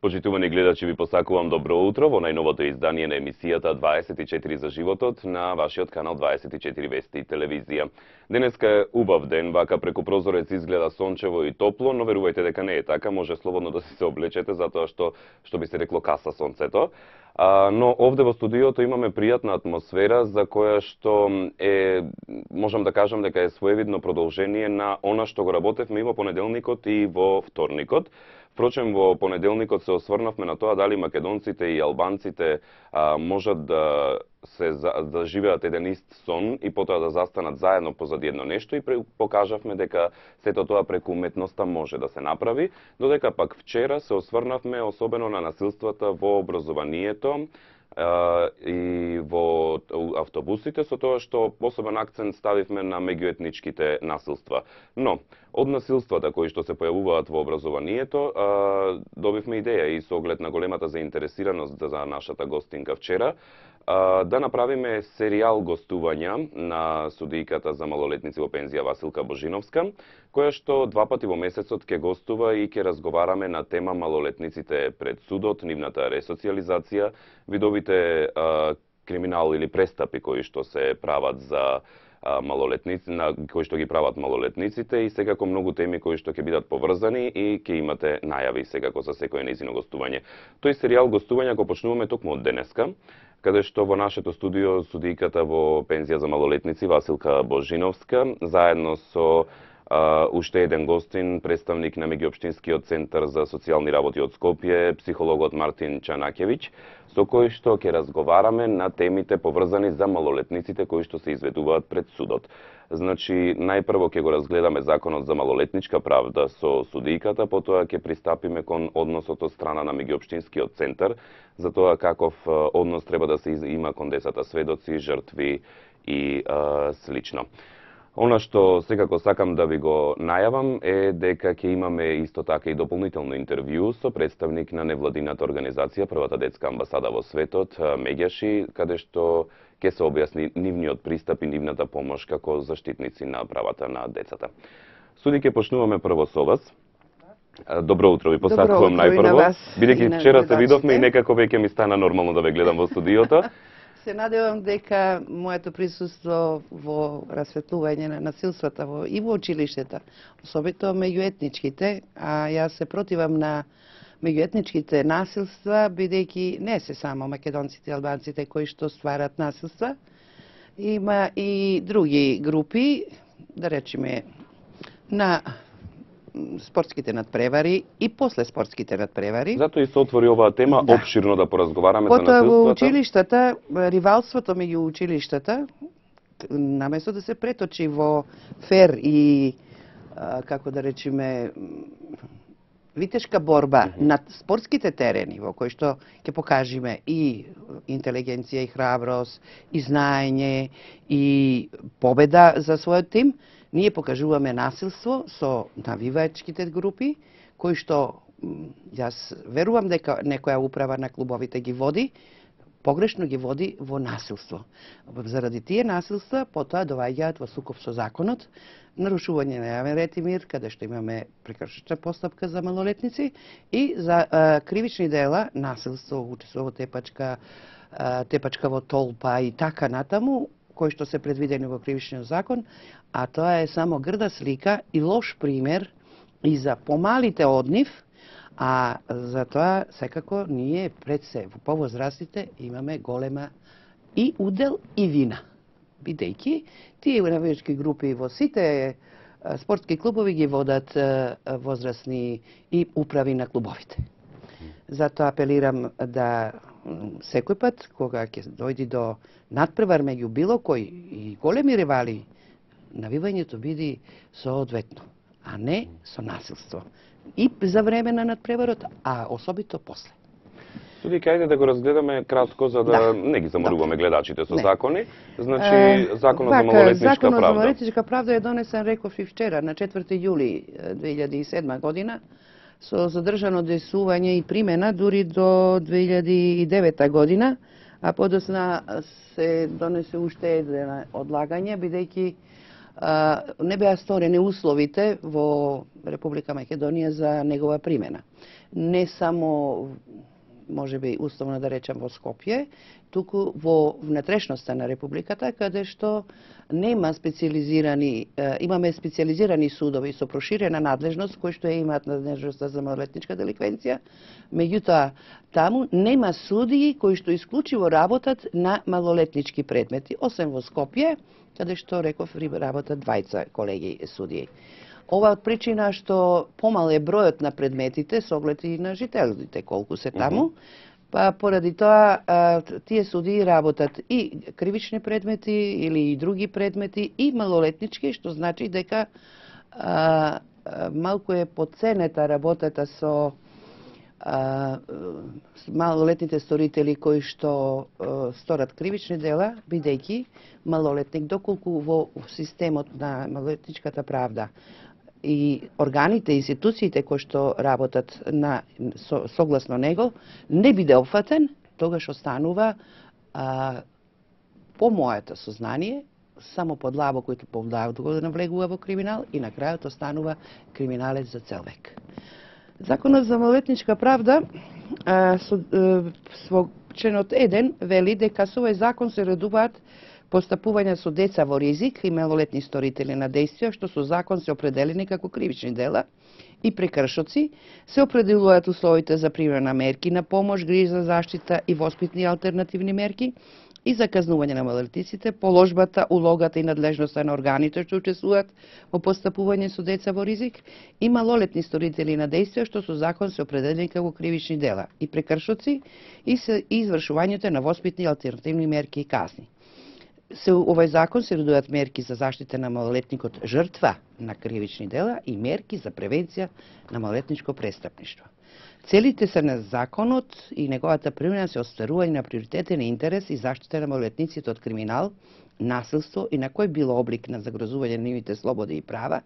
Почитувани гледачи, ви посакувам добро утро во најновото издание на емисијата 24 за животот на вашиот канал 24 Вести и телевизија. Денеска е убав ден, вака преку прозорец изгледа сончево и топло, но верувајте дека не е така, може слободно да се облечете затоа што би се рекло каса сонцето. Но овде во студиото имаме пријатна атмосфера за која што можам да кажам дека е своевидно продолжение на она што го работевме и во понеделникот и во вторникот. Впрочем, во понеделникот се осврнавме на тоа дали македонците и албанците можат да живеат еден ист сон и потоа да застанат заедно позади едно нешто и покажавме дека сето тоа преку уметноста може да се направи, додека пак вчера се осврнавме особено на насилствата во образованието и во автобусите, со тоа што посебен акцент ставивме на меѓуетничките насилства. Но, од насилствата кои што се појавуваат во образованието, добивме идеја и со оглед на големата заинтересираност за нашата гостинка вчера, да направиме серијал гостувања на судијката за малолетници во пензија Василка Божиновска, која што два пати во месецот ќе гостува и ќе разговараме на тема малолетниците пред судот, нивната ресоциализација, видовите криминал или престапи кои што се прават за малолетници, кои што ги прават малолетниците и секако многу теми кои што ќе бидат поврзани и ќе имате најави секако за секој нејзино гостување. Тој серијал гостувања го почнуваме токму од денеска, каде што во нашето студио судијката во пензија за малолетници Василка Божиновска, заедно со уште еден гостин, представник на Меѓуопштинскиот центар за социјални работи од Скопје, психологот Мартин Чанакевиќ, со кој што ќе разговараме на темите поврзани за малолетниците кои што се изведуваат пред судот. Значи, најпрво ќе го разгледаме законот за малолетничка правда со судијката, потоа ќе пристапиме кон односот од страна на Меѓуопштинскиот центар, за тоа каков однос треба да се има кон децата сведоци, жртви и слично. Она што секако сакам да ви го најавам е дека ќе имаме исто така и дополнително интервју со представник на невладината организација Првата детска амбасада во светот, Меѓаши, каде што ќе се објасни нивниот пристап и нивната помош како заштитници на правата на децата. Суди, ќе почнуваме прво со вас. Добро утро ви посакувам најпрво, бидејќи вчера се видовме и некако веќе ми стана нормално да ве гледам во студиото. Се надевам дека моето присуство во расветлување на насилствата и во училиштата, особено меѓуетничките, а јас се противам на меѓуетничките насилства, бидејќи не се само македонците и албанците кои што стварат насилства, има и други групи, да речеме, на спортските надпревари и после спортските надпревари. Затоа и се отвори оваа тема, опширно да поразговараме за насилствата. Во училиштата, ривалството меѓу училиштата, наместо да се преточи во фер и, како да речеме, витешка борба на спортските терени, во кои што ќе покажеме и интелигенција, и храброст, и знаење, и победа за својот тим, ние покажуваме насилство со навивачките групи, кои што јас верувам дека некоја управа на клубовите ги води, погрешно ги води во насилство. Заради тие насилства, потоа доваѓаат во сукоп со законот, нарушување на јавен ред и мир, каде што имаме прекршична постапка за малолетници и за кривични дела, насилство, учество во тепачка во толпа и така натаму, кои што се предвидени во кривичниот закон, а тоа е само грда слика и лош пример и за помалите од нив, а за тоа секако ние пред се во повозрастите имаме голема и удел и вина. Бидејќи тие навивачки групи во сите спортски клубови ги водат возрастни и управи на клубовите. Затоа апелирам да секој пат, кога ќе дојди до надпревар меѓу било кој и големи ривали, навивањето биде соодветно, а не со насилство. И за време на надпреварот, а особито после. Суди, кајде да го разгледаме кратко, за да не ги заморуваме гледачите со закони. Значи, законот за малолетничка правда. Законот за малолетничка правда е донесен, реков и вчера, на 4 јули 2007 година, со задржано действување и примена дури до 2009 година, а подосна се донесе уште едно одлагање, бидејќи не беа створени условите во Република Македонија за негова примена. Не само, можеби условно да речем, во Скопје, туку во внатрешноста на Републиката, каде што нема имаме специализирани судови со проширена надлежност, кои што имаат надлежноста за малолетничка деликвенција, меѓутоа таму нема судии кои што исклучиво работат на малолетнички предмети, освен во Скопје, каде што реков работат двајца колеги судии. Ова од причина што помал е бројот на предметите со оглед и на жителите колку се таму, па поради тоа тие судии работат и кривични предмети или и други предмети и малолетнички, што значи дека малку е подценета работата со малолетните сторители кои што сторат кривични дела, бидејќи малолетник, доколку во системот на малолетничката правда и органите, институциите кои што работат согласно него, не биде опфатен, тогаш останува по моето сознание, само подлабо кој да навлегува во криминал и на крајот останува криминалец за цел век. Законот за малолетничка правда во членот 1 вели дека со овој закон се редуваат постапување со деца во ризик и малолетни сторители на дејствија што со закон се определени како кривични дела и прекршоци, се определуваат условите за примена мерки на помош, грижа за заштита и воспитни алтернативни мерки и за казнување на малолетниците, положбата, улогата и надлежноста на органите што учествуваат во постапување со деца во ризик и малолетни сторители на дејствија што со закон се определени како кривични дела и прекршоци и извршувањето на воспитни алтернативни мерки и казни. Овој закон се редуваат мерки за заштита на малолетникот жртва на кривични дела и мерки за превенција на малолетничко престапништво. Целите се на законот и неговата примена се остварување на приоритетен интерес и заштита на малолетниците од криминал, насилство и на кој било облик на загрозување на нивните слободи и права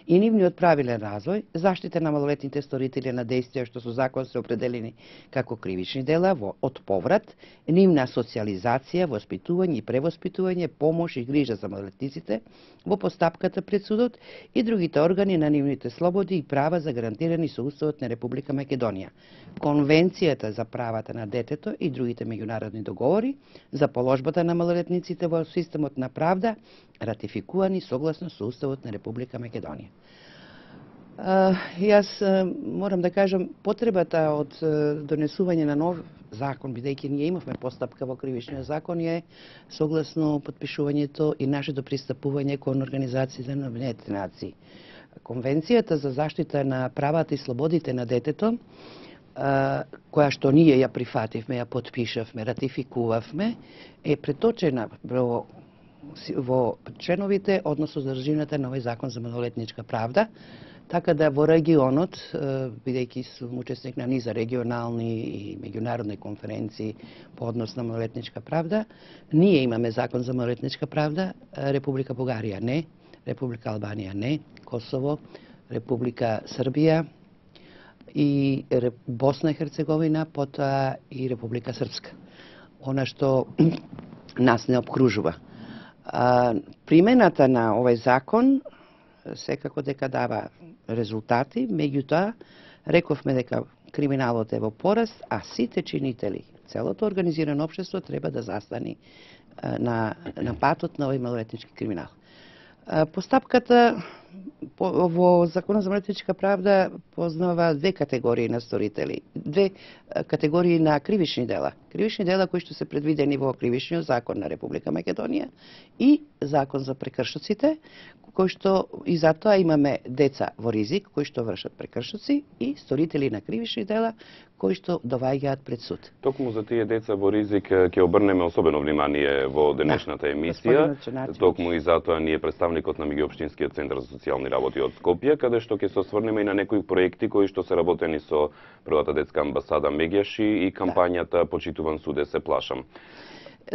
и нивниот правилен развој, заштита на малолетните сторители на дејствија што со закон се определени како кривични дела од поврат, нивна социализација, воспитување и превоспитување, помош и грижа за малолетниците во постапката пред судот и другите органи на нивните слободи и права загарантирани со Уставот на Република Македонија, Конвенцијата за правата на детето и другите меѓународни договори за положбата на малолетниците во системот на правда, ратификувани согласно со Уставот на Република Македонија. Јас морам да кажам, потребата од донесување на нов закон, бидејќи ние имавме постапка во кривичниот закон, е согласно подпишувањето и нашето пристапување кон Организацијата на Обединетите нации. Конвенцијата за заштита на правата и слободите на детето, која што ние ја прифативме, ја подпишавме, ратификувавме, е преточена во членовите, односно задржината на овој закон за малолетничка правда, така да во регионот, бидејќи сум учесник на низа регионални и меѓународни конференции по однос на малолетничка правда, ние имаме закон за малолетничка правда, Република Бугарија не, Република Албанија не, Косово, Република Србија и Босна и Херцеговина, потоа и Република Српска. Она што нас не обкружува. Примената на овој закон секако дека дава резултати, меѓутоа рековме дека криминалот е во пораст, а сите чинители, целото организирано општество треба да застани на патот на овој малолетнички криминал. Постапката во Законот за малолетничка правда познава две категории на сторители, две категории на кривични дела. Кривични дела кои што се предвидени во Кривичниот закон на Република Македонија и Закон за прекршоците, кои што и затоа имаме деца во ризик кои што вршат прекршоци и сторители на кривични дела кои што доваѓаат пред суд. Токму за тие деца во ризик ќе обрнеме особено внимание во денешната емисија. Токму и затоа ние представникот на Меѓуопштинскиот центар за социјални работи од Скопје, каде што ќе се осврнеме и на некои проекти кои што се работени со првата детска амбасада Меѓаши и кампањата Почитуван суде се плашам.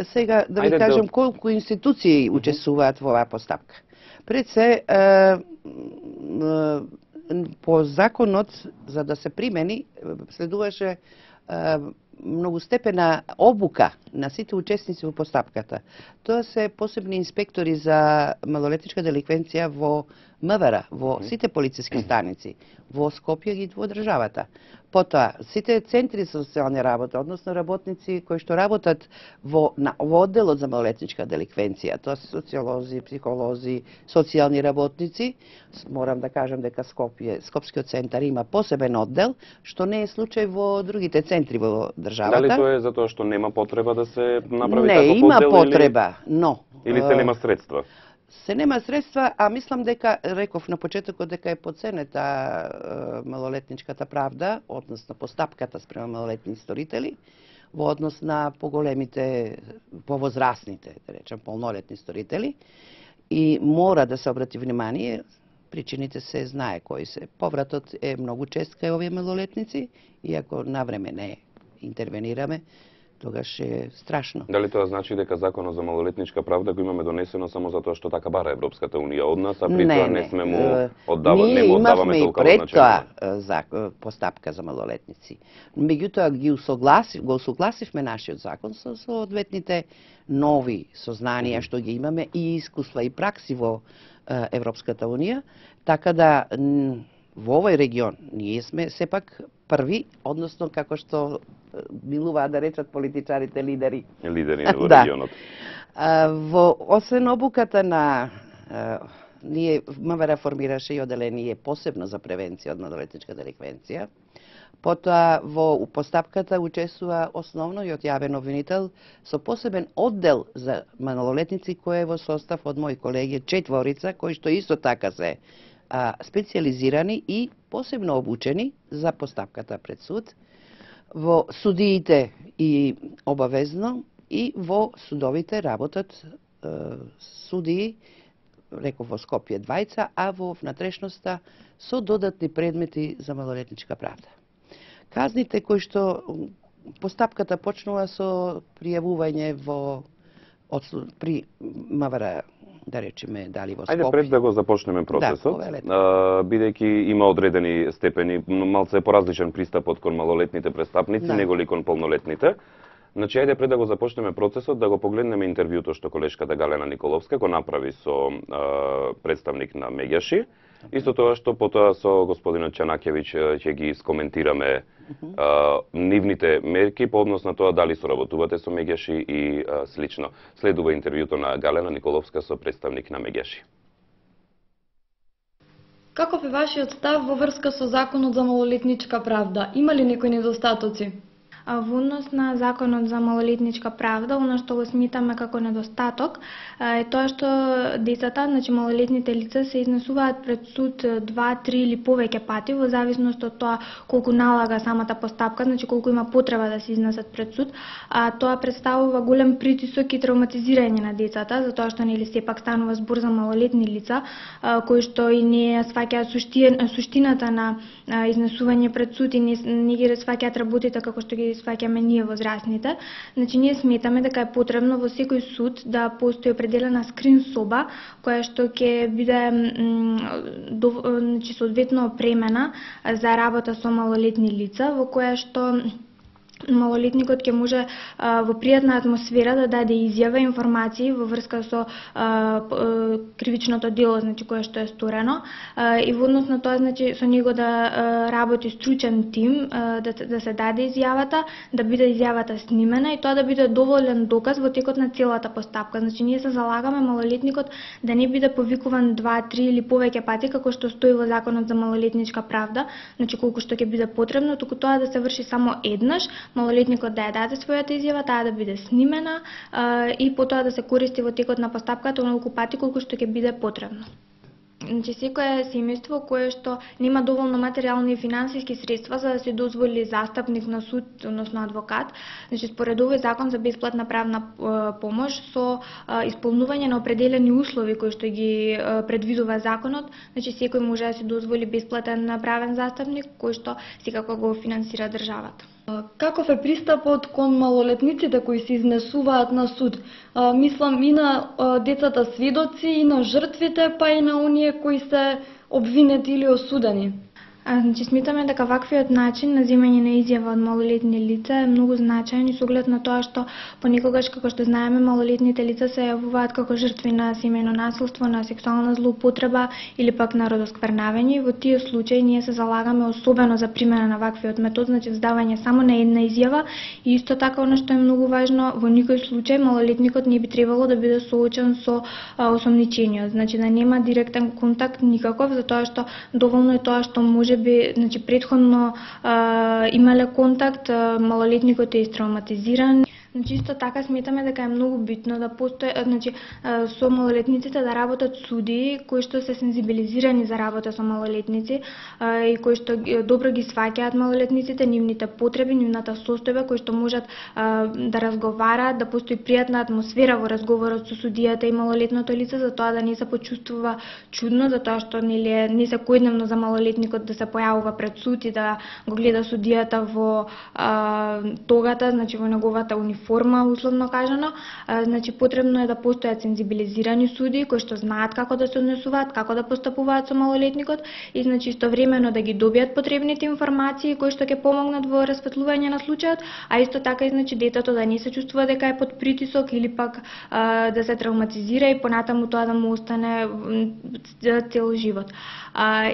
Сега да ви кажам колку институции учествуваат во оваа постапка. Пред се, по законот, за да се примени, следуваше многустепена обука на сите учесници во постапката. Тоа се посебни инспектори за малолетничка деликвенција во МВР, во сите полициски станици, во Скопје и во државата. Потоа, сите центри за социјални работа, односно работници кои што работат во одделот за малолетничка деликвенција, тоа се социолози, психолози, социјални работници. Морам да кажам дека Скопскиот центар има посебен оддел, што не е случај во другите центри во државата. Дали тоа е затоа што нема потреба да се направи не, таков оддел? Не, има потреба, но... Или се нема средства? Се нема средства, а мислам дека, реков на почетокот, дека е подценета малолетничката правда, односно постапката спрема малолетни сторители, во однос на поголемите, повозрасните, да речем, полнолетни сторители, и мора да се обрати внимание, причините се знае кои се. Повратот е многу чест кај овие малолетници, и ако навреме не интервенираме, тогаш е страшно. Дали тоа значи дека законот за малолетничка правда го имаме донесено само затоа што така бара Европската унија од нас, а при тоа не сме му оддаваме, не му оддаваме толку значење? Ние имавме и пред тоа постапка за малолетници. Меѓутоа го усогласивме нашиот закон со одветните нови сознанија што ги имаме и искуства и пракси во Европската унија, така да во овој регион ние сме сепак први, односно како што милуваат да речат политичарите лидери. Лидери во регионот. Освен обуката на ние МВР формираше и оделение посебно за превенција од малолетничка деликвенција. Потоа во постапката учествува основно и јавен обвинител со посебен оддел за малолетници кој е во состав од мои колеги 4 кои што исто така се специализирани и посебно обучени за постапката пред суд, во судиите и обавезно и во судовите работат судии, реков во Скопје 2, а во внатрешноста со додатни предмети за малолетничка правда. Казните кои што постапката почнува со пријавување при МВР, да речеме, дали во Скопје. Ајде пред да го започнеме процесот, бидејќи има одредени степени, малце поразличен пристапот кон малолетните престапници, неголи кон полнолетните. Значи, ајде пред да го започнеме процесот, да го погледнеме интервјуто што колешката Галена Николовска го направи со представник на Меѓаши. Исто тоа што потоа со господинот Чанакевиќ ќе ги скоментираме нивните мерки по однос на тоа дали соработувате со Меѓаши и слично. Следува интервјуто на Галена Николовска со представник на Меѓаши. Каков е вашиот став во врска со законот за малолетничка правда? Има ли некои недостатоци? Во однос на законот за малолетничка правда, оно што го смитаме како недостаток е тоа што децата, значи малолетните лица се изнесуваат пред суд 2, 3 или повеќе пати во зависност од тоа колку налага самата постапка, значи колку има потреба да се изнесат пред суд, а тоа представува голем притисок и травматизирање на децата, затоа што нели сепак станува збор за малолетни лица кои што и не сваќаат суштината на изнесување пред суд и не ги сваќаат работите како што ги сваќаме ние возрастните. Значи ние сметаме дека е потребно во секој суд да постои определена скрин соба која што ќе биде значи соодветно опремена за работа со малолетни лица, во која што малолетникот ќе може во пријатна атмосфера да даде изјава, информации во врска со кривичното дело, значи кое што е сторено, и во однос на тоа, значи со него да работи стручен тим, да се даде изјавата, да биде изјавата снимена и тоа да биде доволен доказ во текот на целата постапка. Значи ние се залагаме малолетникот да не биде повикуван 2, 3 или повеќе пати како што стои во законот за малолетничка правда, значи колку што ќе биде потребно, туку тоа да се врши само еднаш, малолетникот да ја даде својата изјава, таа да биде снимена и потоа да се користи во текот на постапката онолку пати колку што ќе биде потребно. Значи секое семејство кое што нема доволно материјални и финансиски средства за да се дозволи застапник на суд, односно адвокат, значи според овој закон за бесплатна правна помош со исполнување на определени услови кои што ги предвидува законот, значи секој може да се дозволи бесплатен правен застапник кој што секако го финансира државата. Каков е пристапот кон малолетниците кои се изнесуваат на суд? Мислам и на децата сведоци, и на жртвите, па и на оние кои се обвинети или осудени. Значи сметаме дека ваквиот начин на земање на изјава од малолетни лица е многу значаен и со оглед на тоа што понекогаш, како што знаеме, малолетните лица се јавуваат како жртви на семејно насилство, на сексуална злоупотреба или пак на родосквернавање. Во тие случаи ние се залагаме особено за примена на ваквиот метод, значи издавање само на една изјава, и исто така она што е многу важно, во никој случај малолетникот не би требало да биде соочен со осомничениот, значи да нема директен контакт никаков, затоа што доволно е тоа што може би, значи претходно имале контакт, малолетникот е истравматизиран. Значи исто така сметаме дека е многу битно да постои, значи со малолетниците да работат судии кои што се сензибилизирани за работа со малолетници и кои што добро ги сваќаат малолетниците, нивните потреби, нивната состојба, кои што можат да разговараат, да постои пријатна атмосфера во разговорот со судијата и малолетното лице, за тоа да не се почувствува чудно, затоа што не се секојдневно за малолетникот да се појавува пред суд и да го гледа судијата во тогата, значи во неговата форма, условно кажано. Значи потребно е да постојат сензибилизирани судии кои што знаат како да се однесуваат, како да постапуваат со малолетникот и значи истовремено да ги добијат потребните информации кои што ќе помогнат во расветлување на случајот, а исто така и значи детето да не се чувствува дека е под притисок или пак да се травматизира и понатаму тоа да му остане за цел живот.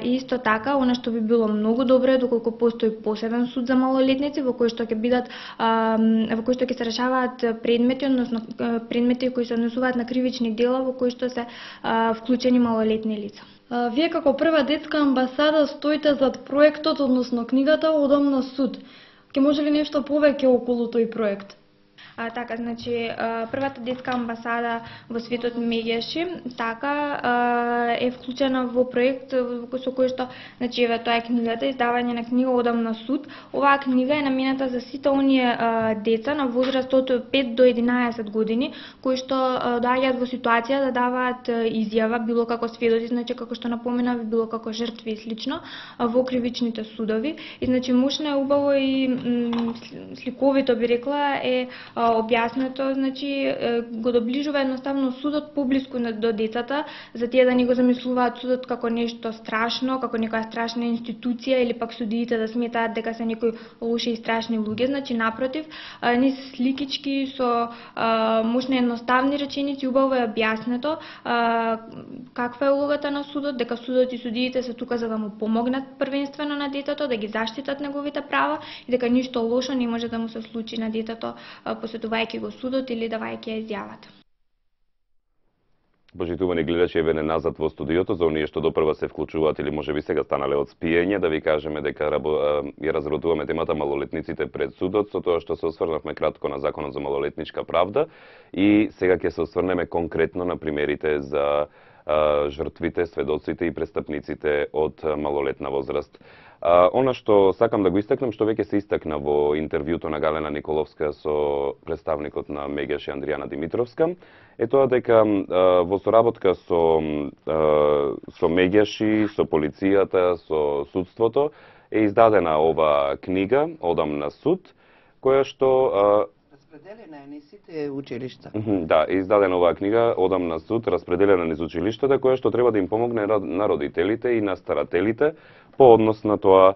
И исто така, она што би било многу добро е доколку постои посебен суд за малолетници во кој што ќе бидат во кој што ќе се решаваат предмети, односно предмети кои се однесуваат на кривични дела во кои што се вклучени малолетни лица. Вие како прва детска амбасада стоите зад проектот, односно книгата Одам на суд. Ке може ли нешто повеќе околу тој проект? Така, значи, првата детска амбасада во светот Мегеши, така, е вклучена во проект со кој што, значи, тоа е книгата, издавање на книга Одам на суд. Оваа книга е намената за сите оние деца на возраст од 5 до 11 години, кои што доаѓаат во ситуација да даваат изјава, било како сведоци, значи, како што напоменав, било како жртви и слично, во кривичните судови. И, значи, мощно е, убаво и сликовито би рекла, е објаснето, значи го доближува едноставно судот поблиску до децата, за тие да не го замислуваат судот како нешто страшно, како некоја страшна институција или пак судиите да сметаат дека се некои лоши и страшни луѓе, значи напротив, низ сликички со мощни едноставни реченици убаво е објаснето каква е улогата на судот, дека судот и судиите се тука за да му помогнат првенствено на детето, да ги заштитат неговите права и дека ништо лошо не може да му се случи на детето посетувајќи го судот или давајќи ја изјавата. Почитувани гледачи, еве назад во студиото за оние што допрва се вклучуваат или можеби сега станале од спиење, да ви кажеме дека ја разработуваме темата малолетниците пред судот, со тоа што се осврнавме кратко на Законот за малолетничка правда и сега ќе се осврнеме конкретно на примерите за жртвите, сведоците и престапниците од малолетна возраст. Она што сакам да го истакнем, што веќе се истакна во интервјуто на Галена Николовска со представникот на Мегеш и Андријана Димитровска, е тоа дека во соработка со Мегеши, со полицијата, со судството, е издадена ова книга, Одам на суд, која што распределена е низ сите училишта. Да, е издадена оваа книга Одам на суд, распределена низ училиштата, која што треба да им помогне на родителите и на старателите по однос на тоа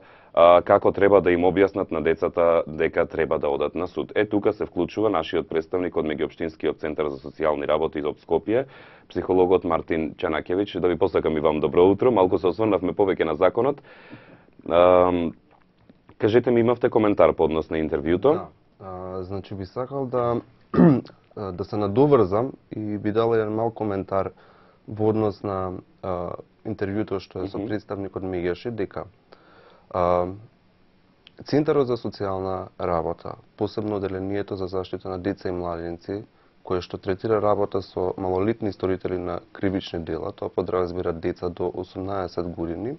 како треба да им објаснат на децата дека треба да одат на суд. Тука се вклучува нашиот представник од Меѓуопштинскиот центар за социјални работи од Скопје, психологот Мартин Чанакевиќ. Да ви посакам и вам добро утро. Малку се осврнавме повеќе на законот. Кажете ми, имавте коментар по однос на интервјуто? Да. Значи би сакал да се надоврзам и би дал еден мал коментар во однос на интервјуто што е со представникот Мегеши, дека Центарот за социјална работа, посебно одделението за заштита на деца и младенци, кое што третира работа со малолетни сторители на кривични дела, тоа подразбира деца до 18 години,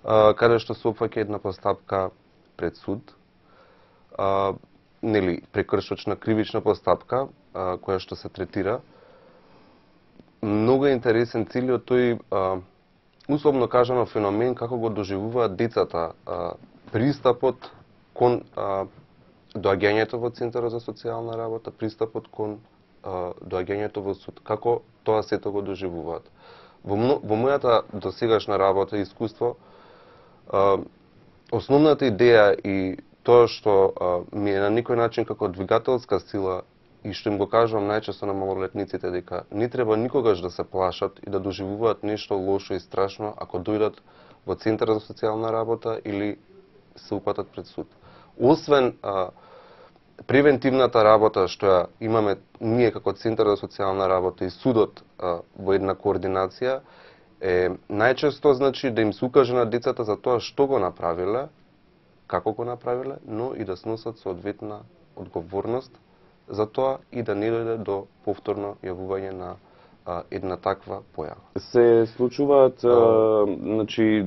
каде што се опфаќа една постапка пред суд, нели прекршочна кривична постапка која што се третира. Многу е интересен целиот тој условно кажано феномен како го доживуваат децата пристапот кон доаѓањето во Центарот за социјална работа, пристапот кон доаѓањето во суд, како тоа сето го доживуваат. Во мојата досегашна работа и искуство основната идеја и тоа што ми е на некој начин како двигателска сила и што им го кажувам најчесто на малолетниците дека не треба никогаш да се плашат и да доживуваат нешто лошо и страшно ако дојдат во Центар за социјална работа или се упатат пред суд. Освен превентивната работа што ја имаме ние како Центар за социјална работа и судот во една координација, најчесто значи да им се укаже на децата за тоа што го направиле, како го направиле, но и да сносат соодветна одговорност за тоа и да не дојде до повторно јавување на една таква појава. Се случуваат, значи,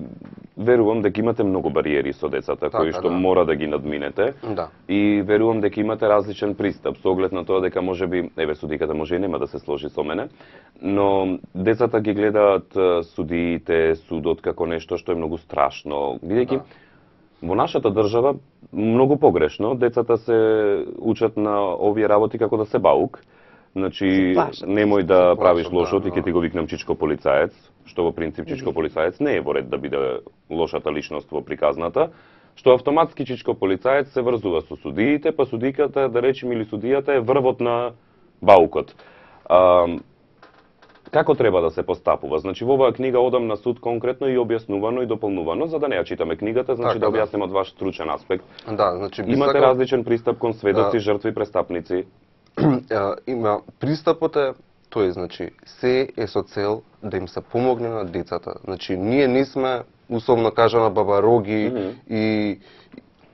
верувам дека имате многу бариери со децата кои што мора да ги надминете. Да. И верувам дека имате различен пристап со оглед на тоа дека можеби, еве судиката може и нема да се сложи со мене, но децата ги гледаат судиите, судот како нешто што е многу страшно, бидејќи во нашата држава многу погрешно децата се учат на овие работи како да се баук. Значи, немој да правиш лошо, ти ќе ти го викнам чичко полицаец, што во принцип чичко полицаец не е во ред да биде лошата личност во приказната, што автоматски чичко полицаец се врзува со судиите, па судиката, да речем, или судијата е врвот на баукот. Како треба да се постапува? Значи, во оваа книга одам на суд конкретно и објаснувано и дополнувано, за да не ја читаме книгата, значи да објаснем од ваш стручен аспект. Да, значи имате различен пристап кон сведоци, жртви, престапници. Има пристапот е тој, значи се е со цел да им се помогне на децата. Значи ние не сме условно кажано бабароги и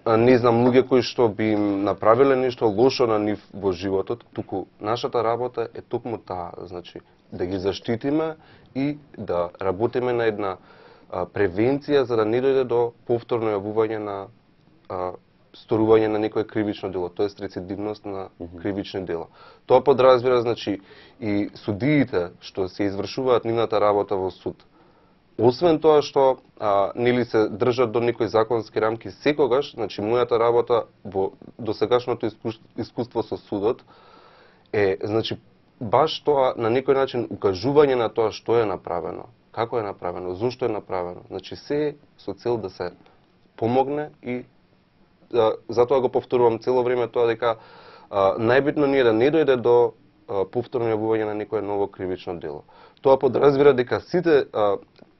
не знам луѓе кои што би им направиле нешто лошо на нив во животот, туку нашата работа е токму таа, значи да ги заштитиме и да работиме на една превенција за да не дојде до повторно јавување на сторување на некое кривично дело, тоест рецидивност на кривични дела. Тоа подразбира, значи, и судиите што се извршуваат нивната работа во суд. Освен тоа што нели се држат до некои законски рамки, секогаш, значи, мојата работа во досегашното искуство со судот е, значи, баш тоа на некој начин укажување на тоа што е направено, како е направено, зошто е направено. Значи, се со цел да се помогне и затоа го повторувам цело време тоа дека најбитно ни е да не дојде до повторно јавување на некое ново кривично дело. Тоа подразбира дека сите,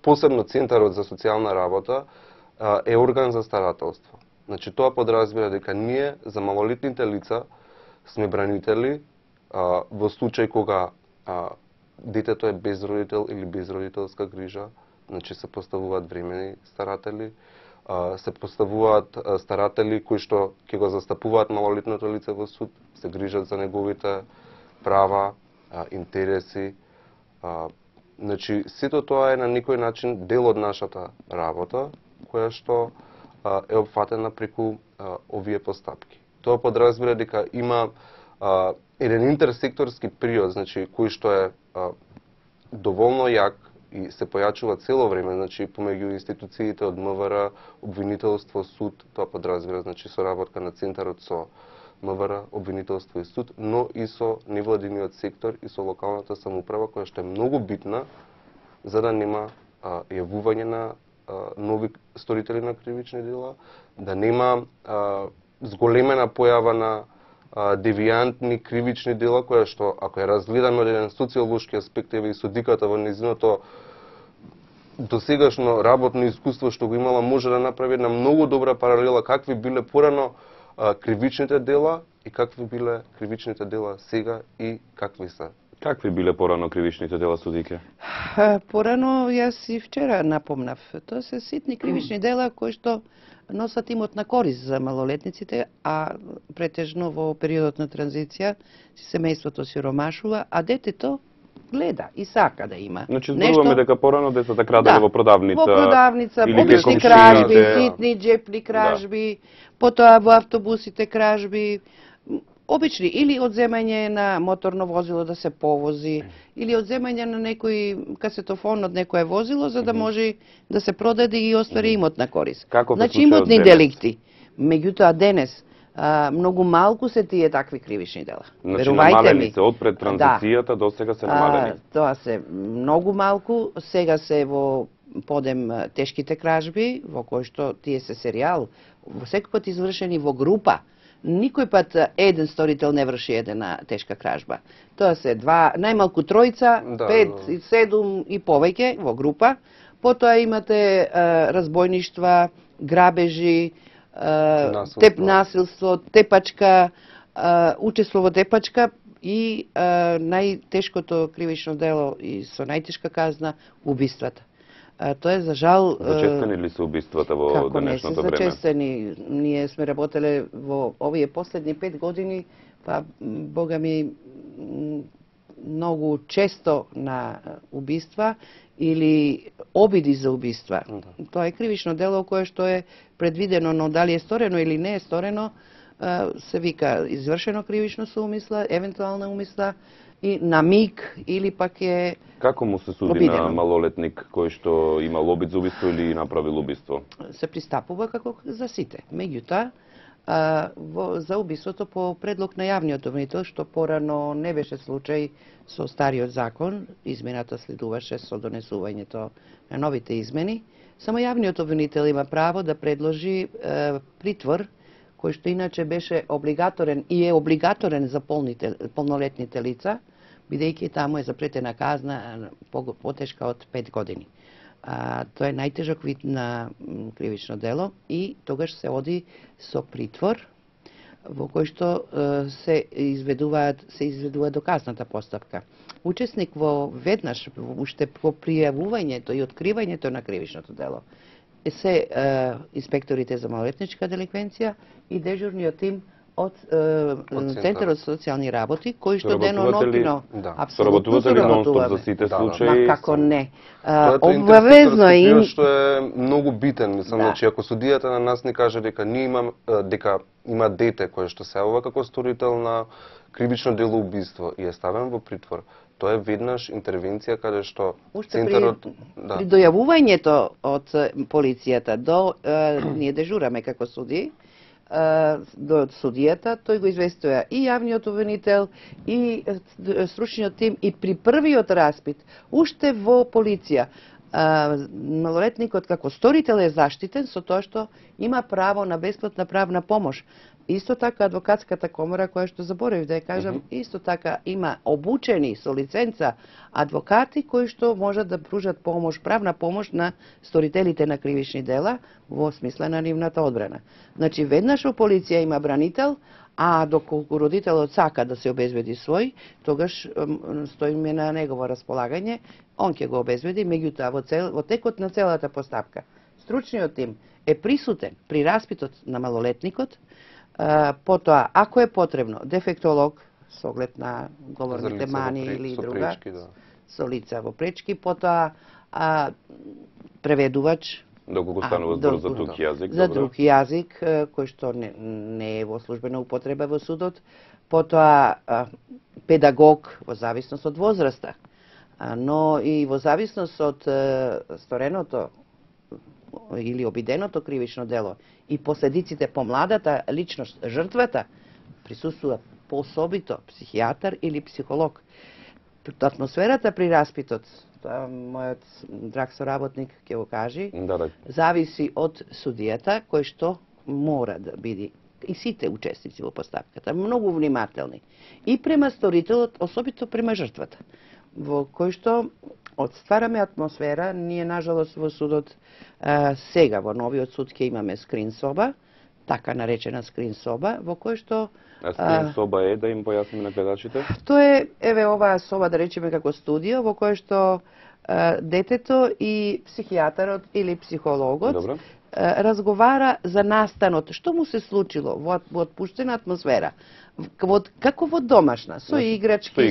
посебно Центарот за социјална работа, е орган за старателство. Значи тоа подразбира дека ние за малолетните лица сме бранители во случај кога детето е без родител или без родителска грижа, значи се поставуваат времени старатели, се поставуваат старатели кои што ќе го застапуваат малолетното лице во суд, се грижат за неговите права, интереси. Значи, сето тоа е на некој начин дел од нашата работа, која што е опфатена преку овие постапки. Тоа подразбира дека има еден интерсекторски период, значи, кој што е доволно јак и се појачува цело време, значи помеѓу институциите од МВР, обвинителство, суд, тоа подразбира, значи соработка на Центарот со МВР, обвинителство и суд, но и со невладиниот сектор и со локалната самоуправа, која што е многу битна за да нема јавување на нови сторители на кривични дела, да нема зголемена појава на девијантни кривични дела, која што, ако ја разгледаме од еден социолошки аспект, еве и судиката во незиното досегашно работно искуство што го имала, може да направи една многу добра паралела какви биле порано кривичните дела и какви биле кривичните дела сега и какви се. Какви биле порано кривичните дела, судике? Порано, јас и вчера напомнав, тоа се ситни кривични дела кои што носат имотна корист за малолетниците, а претежно во периодот на транзиција семејството сиромашува, а детето гледа и сака да има. Значи, зборуваме дека порано децата краделе во продавница. Во продавница, или обични кражби, ситни џепни кражби, потоа во автобусите кражби, обични, или одземање на моторно возило да се повози, или одземање на некој касетофон од некое возило за да може да се продаде и оствари имотна корист. Значи имотни деликти. Меѓутоа денес многу малку се тие такви кривични дела. Значи, верувајте ми. се од пред транзицијата до сега се намалени. Тоа се многу малку, сега се во подем тешките кражби, во кои што тие се серијал, во секој пат извршени во група. Никој пат еден сторител не врши едена тешка кражба. Тоа се два, најмалку тројца, 5, 7 и повеќе во група. Потоа имате разбойништва, грабежи, насилство, тепачка, учество во тепачка и најтешкото кривично дело и со најтешка казна убиствата. Тоа е за жал. Зачестени ли се убиствата во денешното време? Како не се зачестени? Ние сме работеле во овие последни 5 години, па бога ми многу често на убиства или обиди за убиства. Тоа е кривично дело кое што е предвидено, но дали е сторено или не е сторено, се вика извршено кривично со умисла, евентуална умисла и на миг или пак е Како му се суди обидено на малолетник кој што имал обид за убиство или направил убиство? Се пристапува како за сите. Меѓутоа, за убиството по предлог на јавниот обвинител, што порано не беше случај со стариот закон, измената следуваше со донесувањето на новите измени, само јавниот обвинител има право да предложи притвор, кој што иначе беше облигаторен и е облигаторен за полнолетните лица, бидејќи таму е запретена казна потешка од 5 години. Тоа е најтежок вид на кривично дело и тогаш се оди со притвор во кој што се изведува доказната постапка. Учесник во веднаш, уште по пријавувањето и откривањето на кривичното дело се инспекторите за малолетничка деликвенција и дежурниот тим од Центарот за социјални работи, кои што денонокно Соработувате ли нон-стоп за сите случаи? Ма како не. Обавезно е што е многу битен, мислам, значи ако судијата на нас ни каже дека дека има дете кое што се јавува како сторител на кривично дело убиство и е ставен во притвор, тоа е веднаш интервенција каде што центарот при дојавувањето од полицијата до ние дежураме како суди, до судијата, тој го известува и јавниот обвинител, и стручниот тим, и при првиот распит, уште во полиција, малолетникот како сторител е заштитен со тоа што има право на бесплатна правна помош. Исто така адвокатската комора, која што заборавив да ја кажам, исто така има обучени со лиценца адвокати кои што можат да пружат помош, правна помош на сторителите на кривични дела во смисла на нивната одбрана. Значи веднаш во полиција има бранител, а доколку родителот сака да се обезбеди свој, тогаш стоиме на негово располагање, он ќе го обезбеди, меѓутоа во текот на целата постапка стручниот тим е присутен при распитот на малолетникот. Потоа, ако е потребно, дефектолог, со оглед на говорните мани или друга, со лица во пречки, потоа преведувач, доколку станува збор за друг јазик, за друг јазик, кој што не е во службена употреба во судот, потоа педагог во зависност од возраста, но и во зависност од стореното или обиденото кривично дело и последиците по младата личност, жртвата, присуствува пособито психијатар или психолог. Атмосферата при распитот, тоа мојот драг соработник ќе го кажи, зависи од судијата кој што мора да биде и сите учесници во постапката многу внимателни и према сторителот, особито према жртвата, во кој што одствараме атмосфера. Ние нажалост во судот сега во новиот суд ќе имаме скрин соба, така наречена скрин соба, во кој што скрин соба е, да им појасниме на гледачите? Тоа е, еве оваа соба, да речеме како студио, во кој што детето и психијатарот или психологот разговара за настанот, што му се случило во отпуштена атмосфера, како во домашна, со играчки,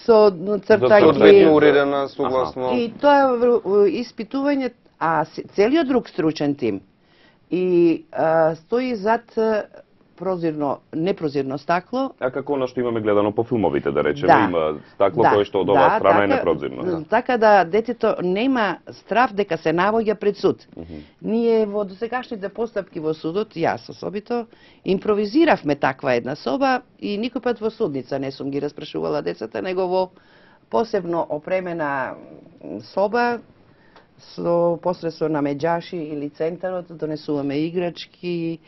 со цртањи, уредена согласно. И тоа испитување, а целиот друг стручен тим и стои зад непрозирно стакло. А како она што имаме гледано по филмовите, да речеме, има стакло кое што од оваа страна е непрозирно. Така да детето нема страв дека се наоѓа пред суд. Ние во досегашните постапки во судот, јас особито, импровизиравме таква една соба и никој пат во судница не сум ги распрашувала децата, него во посебно опремена соба со посредство на меѓаши или центарот, донесуваме играчки.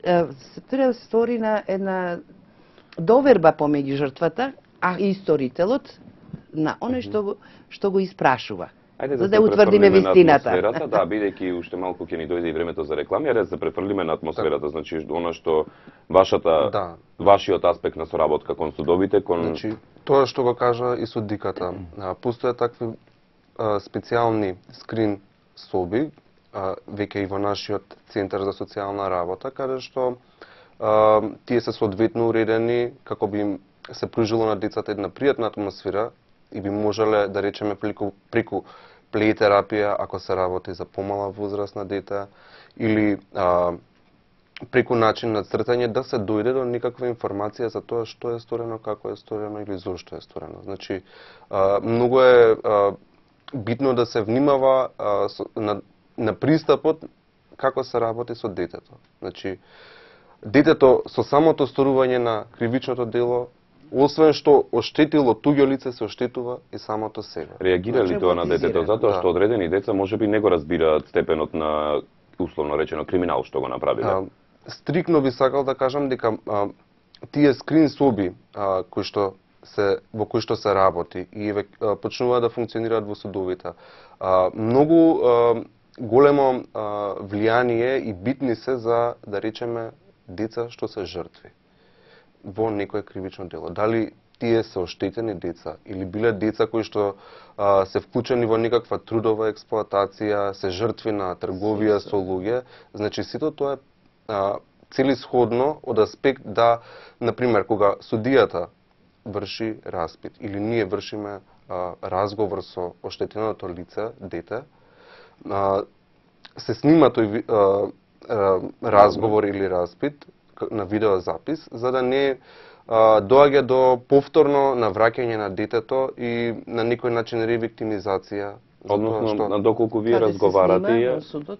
Треба да се створи една доверба помеѓу жртвата, а и сторителот на оне што го испрашува. Ајде за да да се утврдиме префрлиме на вистината. атмосферата, да, бидејќи уште малку ќе ни дојде и времето за реклами, ајде да се префрлиме на атмосферата, значи она што вашиот аспект на соработка кон судовите, кон Значи, тоа што го кажа и судиката, постојат такви специјални скрин соби, веќе и во нашиот центар за социјална работа, каде што тие се соодветно уредени како би им се пружило на децата една пријатна атмосфера и би можеле, да речеме, преку плей терапија, ако се работи за помала возраст на дете, или преку начин на цртање, да се дојде до некаква информација за тоа што е сторено, како е сторено или зошто е сторено. Значи, многу е битно да се внимава на пристапот како се работи со детето. Значи, детето со самото сторување на кривичното дело, освен што оштетило туѓо лице, се оштетува и самото себе. Реагира ли тоа на детето? Затоа што одредени деца можеби не го разбираат степенот на, условно речено, криминал што го направиле. Стрикно би сакал да кажам дека тие скрин соби во кои што се работи и почнуваат да функционираат во судовите, многу големо влијание и битни се за, да речеме, деца што се жртви во некое кривично дело. Дали тие се оштетени деца или биле деца кои што се вклучени во некаква трудова експлоатација, се жртви на трговија со луѓе, значи сето тоа е целисходно од аспект да, например, кога судијата врши распит или ние вршиме разговор со оштетеното лице, дете, се снима тој разговор или распит на видеозапис, за да не доаѓа до повторно навраќање на детето и на некој начин ревиктимизација. Односно, доколку вие разговарате ја судот?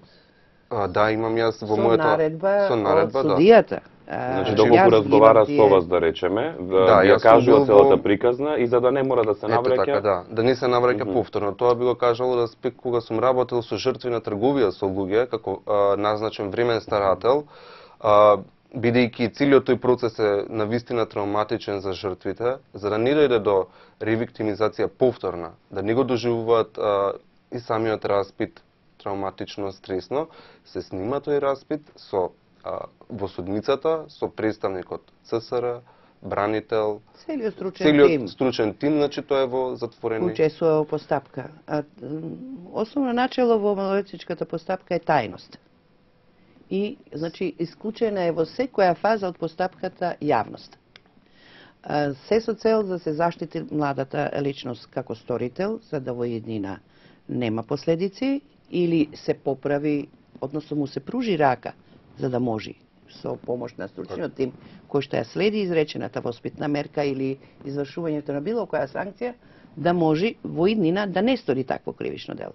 Да, имам јас во моето со наредба од судијата. Значи, доколку разговара со вас, да речеме, ја кажува целата приказна и за да не мора да се навраќа. Така, да не се навраќа повторно. Тоа би го кажало да спек кога сум работел со жртви на трговија со луѓе, како назначен времен старател, бидејќи целиот тој процес е навистина травматичен за жртвите, за да не дојде до ревиктимизација повторна, да не го доживуваат и самиот распит травматично, стресно, се снима тој распит во судницата, со представникот ЦСР, бранител, целиот стручен тим, значи тоа е во затворени. Учествува во постапка. Основно начело во малолетничката постапка е тајност. И, значи, исклучена е во секоја фаза од постапката јавност. Се со цел да се заштити младата личност како сторител, за да во еднина нема последици, или се поправи, односно му се пружи рака, за да може со помош на стручниот тим кој што ја следи изречената воспитна мерка или извршувањето на било која санкција, да може во иднина да не стори такво кривично дело.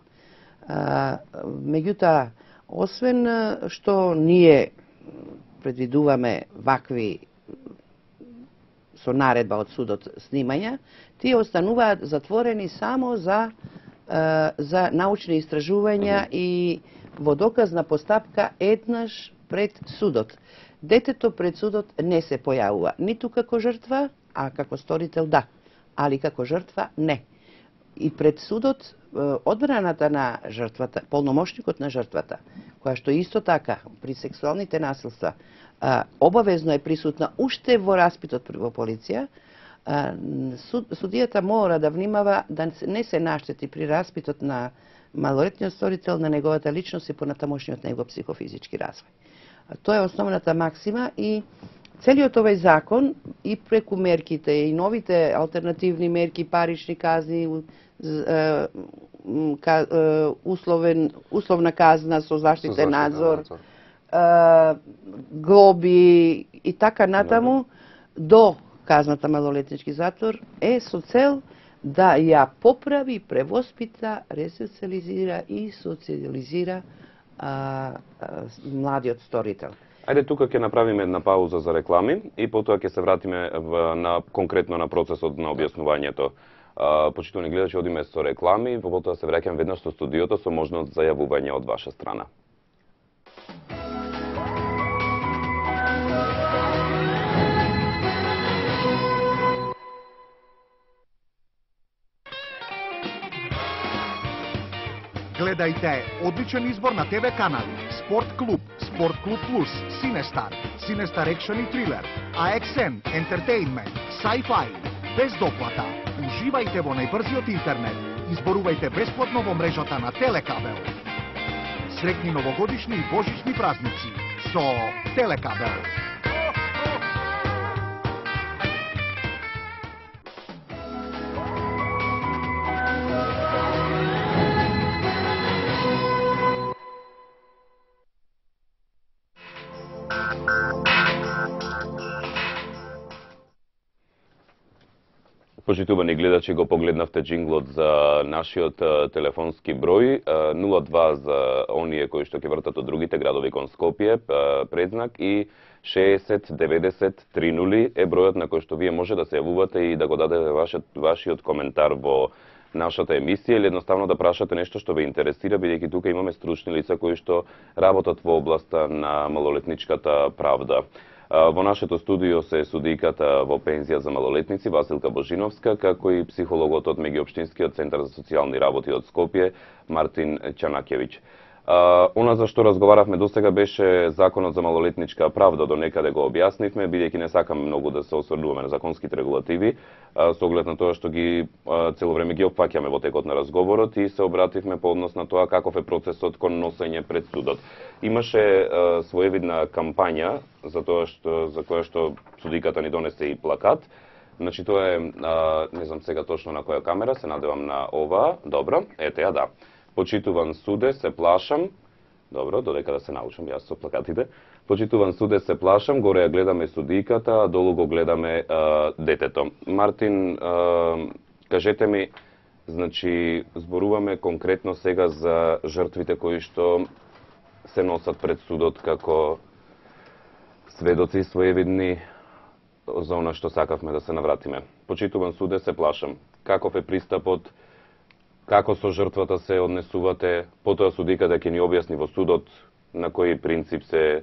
Меѓутоа, освен што ние предвидуваме вакви со наредба од судот снимања, тие остануваат затворени само за научни истражувања и во доказна постапка еднаш пред судот. Детето пред судот не се појавува, ниту како жртва, а како сторител да, али како жртва не. И пред судот одбраната на жртвата, полномошникот на жртвата, која што исто така при сексуалните насилства обавезно е присутна уште во распитот во полиција, судијата мора да внимава да не се наштети при распитот на малолетниот сторител на неговата личност и понатамошниот негов психофизички развој. Тоа е основната максима и целиот овој закон и преку мерките и новите алтернативни мерки, парични казни, условна казна со заштитен надзор, глоби и така натаму до казната малолетнички затвор е со цел да ја поправи, превоспита, ресоциализира и социализира младиот сторител. Ајде тука ќе направиме една пауза за реклами и потоа ќе се вратиме конкретно на процесот на објаснувањето. Почитувани гледачи, одиме со реклами, потоа се враќам веднаш со студиото со можност за јавување од ваша страна. Гледајте одличен избор на ТВ канали: Спорт Клуб, Спорт Клуб Плюс, Синестар, Синестар Екшн и Трилер, AXN, Entertainment, Sci-Fi, без доплата. Уживајте во најбрзиот интернет. Изборувајте бесплатно во мрежата на Телекабел. Среќни новогодишни и божични празници со Телекабел. Почитувани гледачи, го погледнавте джинглот за нашиот телефонски број 02 за оние кои што ќе вртат од другите градови кон Скопје, предзнак, и 60 90 30 е бројот на кој што вие може да се јавувате и да го дадете вашиот коментар во нашата емисија или едноставно да прашате нешто што ве интересира, бидејќи тука имаме стручни лица кои што работат во областа на малолетничката правда. Во нашето студио се судиката во пензија за малолетници Василка Божиновска, како и психологот од Меѓуопштинскиот центар за социјални работи од Скопје Мартин Чанакевиќ. Она за што разговаравме досега беше законот за малолетничка правда, до некаде го објаснивме, бидејќи не сакаме многу да се осврнуваме на законските регулативи, со оглед на тоа што ги цело време ги опфаќаме во текот на разговорот и се обративме по однос на тоа каков е процесот кон носење пред судот. Имаше своевидна кампања за која што судиката ни донесе и плакат. Значи тоа е, не знам сега точно на која камера, се надевам на ова. Добро, ете ја да. Почитуван суде, се плашам. Добро, додека да се научам јас со плакатите. Почитуван суде, се плашам. Горе ја гледаме судиката, а долу го гледаме детето. Мартин, кажете ми, значи, зборуваме конкретно сега за жртвите кои што се носат пред судот како сведоци своевидни за она што сакавме да се навратиме. Почитуван суде, се плашам. Каков е пристапот? Како со жртвата се однесувате, потоа судиката ќе ни објасни во судот на кој принцип се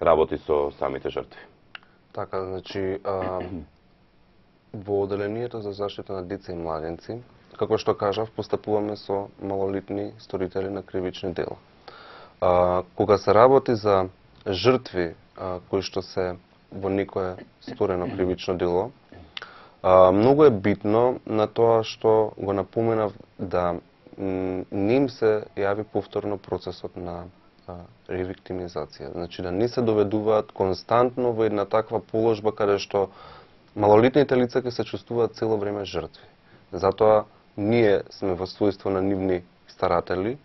работи со самите жртви. Така, значи, во оделението за заштита на деца и младенци, како што кажав, постапуваме со малолетни сторители на кривични дела. Кога се работи за жртви кои што се во некое сторено кривично дело, многу е битно на тоа што го напоменав да не им се јави повторно процесот на ревиктимизација. Значи да не се доведуваат константно во една таква положба каде што малолетните лица ќе се чувствуваат цело време жртви. Затоа ние сме во својство на нивни старатели,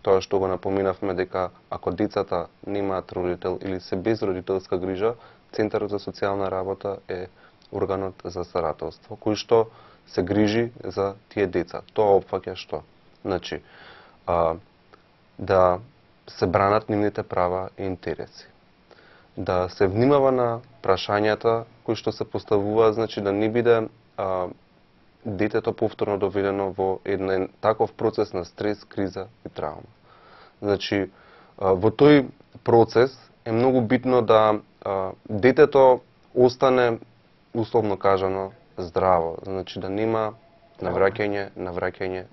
тоа што го напоменавме дека ако децата немаат родител или се без родителска грижа, Центарот за социјална работа е органот за старателство, кој што се грижи за тие деца. Тоа опфаќа што? Значи, да се бранат нивните права и интереси. Да се внимава на прашањата кои што се поставуваат, значи да не биде детето повторно доведено во еден таков процес на стрес, криза и травма. Значи, во тој процес е многу битно да детето остане, условно кажано, здраво. Значи да нема навраќање.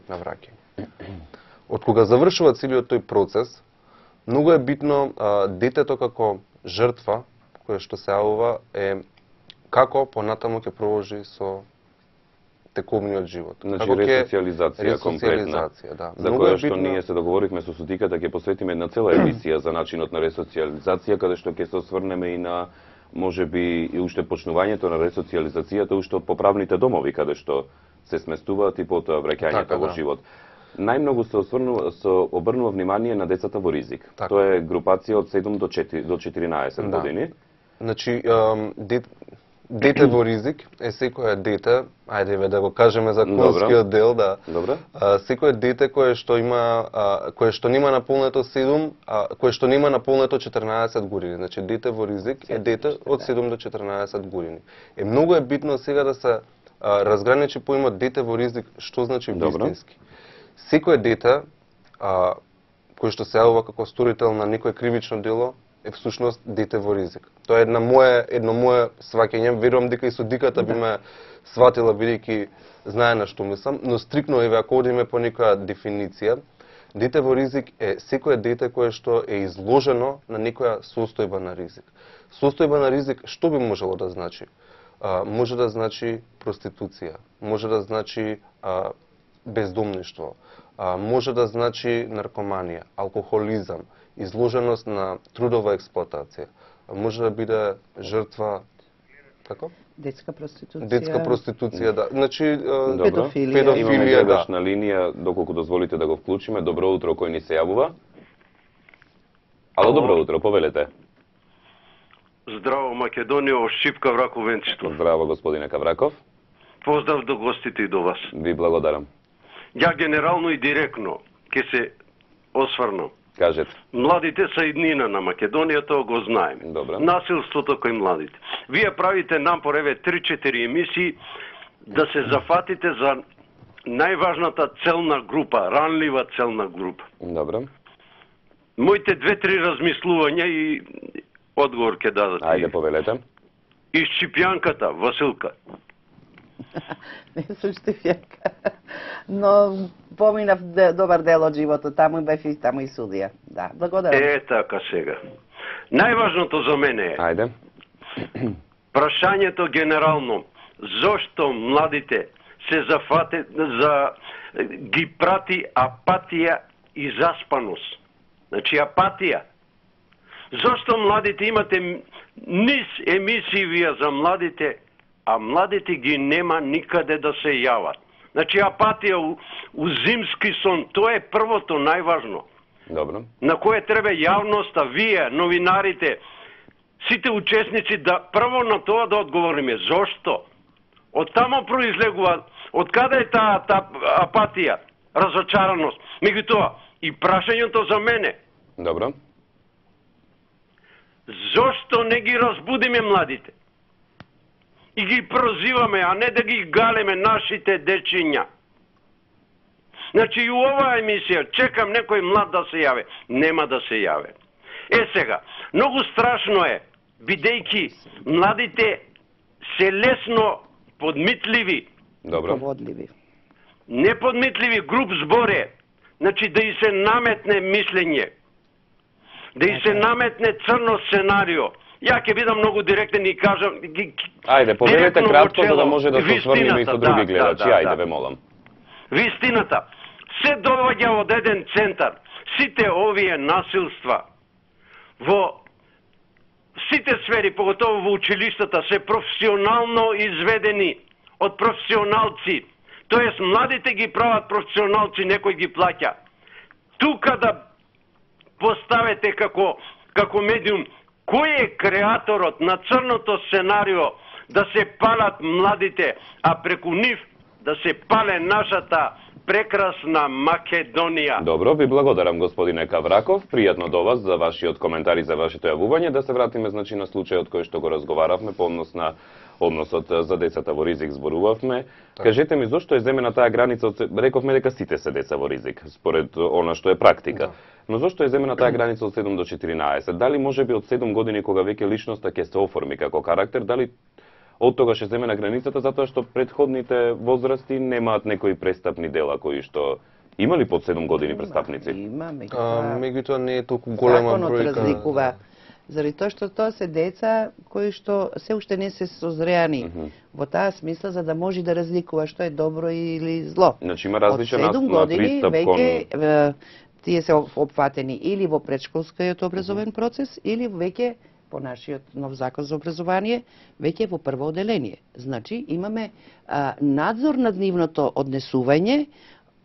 Од кога завршува целиот тој процес, многу е битно детето како жртва, која што се јавува, е како понатаму ќе продолжи со тековниот живот. Значи ресоциализација конкретна, да. За која што ние се договоривме со судиката ќе посветиме една цела емисија за начинот на ресоциализација, каде што ќе се осврнеме и на може би и уште почнувањето на ресоциализацијата уште по правните домови каде што се сместуваат и потоа враќањето во живот. Најмногу се обрнува внимание на децата во ризик. Тоа е групација од 7 до 14 години. Значи дете во ризик е секое дете, ајде да го кажеме за конскиот дел, да. Добро. Секое дете кое што нема наполнето 7, кое што нема наполнето 14 години. Значи дете во ризик е дете од 7 до 14 години. Многу е битно сега да се разграничи поимот дете во ризик, што значи Добро. вистински. Секое дете кој што се јавува како сторител на некој кривично дело е всушност дете во ризик. Тоа е едно мое сваќање, верувам дека и судиката би ме сватила бидејќи знае на што мислам, но стрикно еве ако одиме по некоја дефиниција, дете во ризик е секое дете кое што е изложено на некоја состојба на ризик. Состојба на ризик што би можело да значи? Може да значи проституција, може да значи бездомништво, може да значи наркоманија, алкохолизам, изложеност на трудова експлоатација, може да биде жртва како? Детска проституција. Детска проституција, да. Значи Добро. Педофилија. Имаме да. гледаш на линија, доколку дозволите да го вклучиме. Добро утро, кој ни се јавува? Ало, добро утро, повелете. Здраво, Македонија, од Шипка, Враковенцето. Здраво, господине Кавраков. Поздрав до гостите и до вас. Ви благодарам. Ја генерално и директно ќе се осврнам. Кажете. Младите се иднина на Македонија, тоа го знаеме. Добро. Насилството кој младите. Вие правите напор, еве 3-4 емисии, да се зафатите за најважната целна група, ранлива целна група. Добро. Моите 2-3 размислувања и одговор ќе дадат. Ајде, повелете. И Шипјанката, Василка. Не сум Штефјанка, но поминав добар дел од животот, таму бев и таму и судија. Да, благодарам. Така сега. Најважното за мене е Ајде. прашањето генерално, зошто младите се ги прати апатија и заспаност. Значи апатија. Зошто младите имате низ емисии вие за младите, а младите ги нема никаде да се јават. Значи апатија у зимски сон, тоа е првото најважно. Добро. На кое треба јавноста, вие, новинарите, сите учесници да прво на тоа да одговориме. Зошто? Од тамо произлегува, од каде е таа апатија, разочараност. Меѓутоа, и прашањето за мене, Добро. зошто не ги разбудиме младите? И ги прозиваме, а не да ги галеме нашите дечиња. Значи и у оваа емисија чекам некој млад да се јаве. Нема да се јаве. Сега, многу страшно е, бидејќи младите се лесно подмитливи, Добро. Поводливи. неподмитливи груп зборе, значи да и се наметне мислење, да и се наметне црно сценарио. Ја ќе бидам многу директен и кажам... Ајде, повелете директно кратко, во за да чело. може да се осврнеме и со други гледачи. Ајде, ве молам. Вистината. Се доаѓа од еден центар. Сите овие насилства во сите сфери, поготово во училиштата, се професионално изведени од професионалци. Тоест, младите ги прават професионалци, некој ги плаќа. Тука да поставете како медиум, кој е креаторот на црното сценарио да се палат младите, а преку нив да се пале нашата прекрасна Македонија. Добро, ви благодарам господине Кавраков. Пријатно до вас за вашиот коментар и за вашето јавување. Да се вратиме значи на случајот кој што го разговаравме по однос на односот за децата во ризик зборувавме. Кажете ми зошто е земена таа граница рековме дека сите се деца во ризик според она што е практика. Но зошто е земена таа граница од 7 до 14? Дали можеби од 7 години кога веќе личноста ќе се оформи како карактер, дали од тогаш е земена границата затоа што предходните возрасти немаат некои престапни дела кои што имали под 7 години престапници? Има, меѓутоа не е толку голема законот бројка. разликува. Заради тоа што тоа се деца кои што се уште не се созреани во таа смисла за да може да разликува што е добро или зло. Значи има различен Од 7 години пристап кон... веќе тие се опфатени или во претшколскиот образовен процес или веќе по нашиот нов закон за образование, веќе во прво оделение. Значи, имаме надзор над нивното однесување,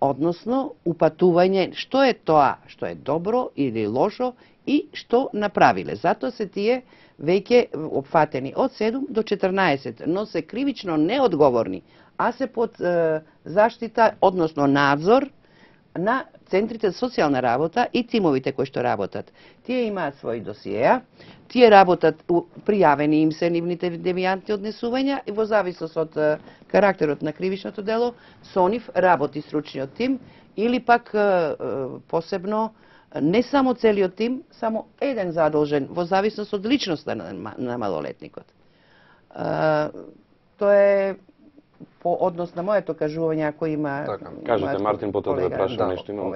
односно упатување што е тоа, што е добро или лошо и што направиле. Затоа се тие веќе опфатени од 7 до 14, но се кривично неодговорни, а се под заштита, односно надзор на центрите за социјална работа и тимовите кои што работат. Тие имаат своји досиеа, тие работат, пријавени им се нивните девијантни однесувања и во зависност од карактерот на кривичното дело, со нив работи стручниот тим или пак посебно не само целиот тим, само еден задолжен во зависност од личноста на малолетникот. Тоа е по однос на моето кажување, ако има... Така. Кажете, Мартин, потоа да прашам нешто имам.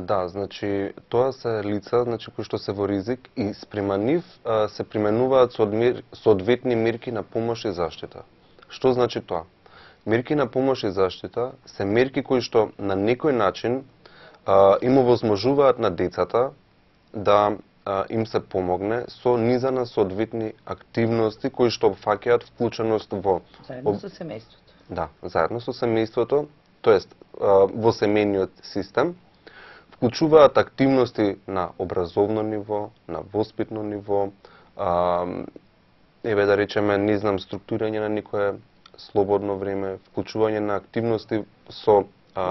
Да, значи, тоа се лица, значи, кои што се во ризик и спрема нив се применуваат соодветни мерки на помош и заштита. Што значи тоа? Мерки на помош и заштита се мерки кои што на некој начин им овозможуваат на децата да им се помогне со низа на соодветни активности кои што опфаќаат вклученост во... Заедно со семејството. Да, заедно со семејството, тоест во семејниот систем, вклучуваат активности на образовно ниво, на воспитно ниво, еве да речеме, не знам, структурирање на некое слободно време, вклучување на активности со...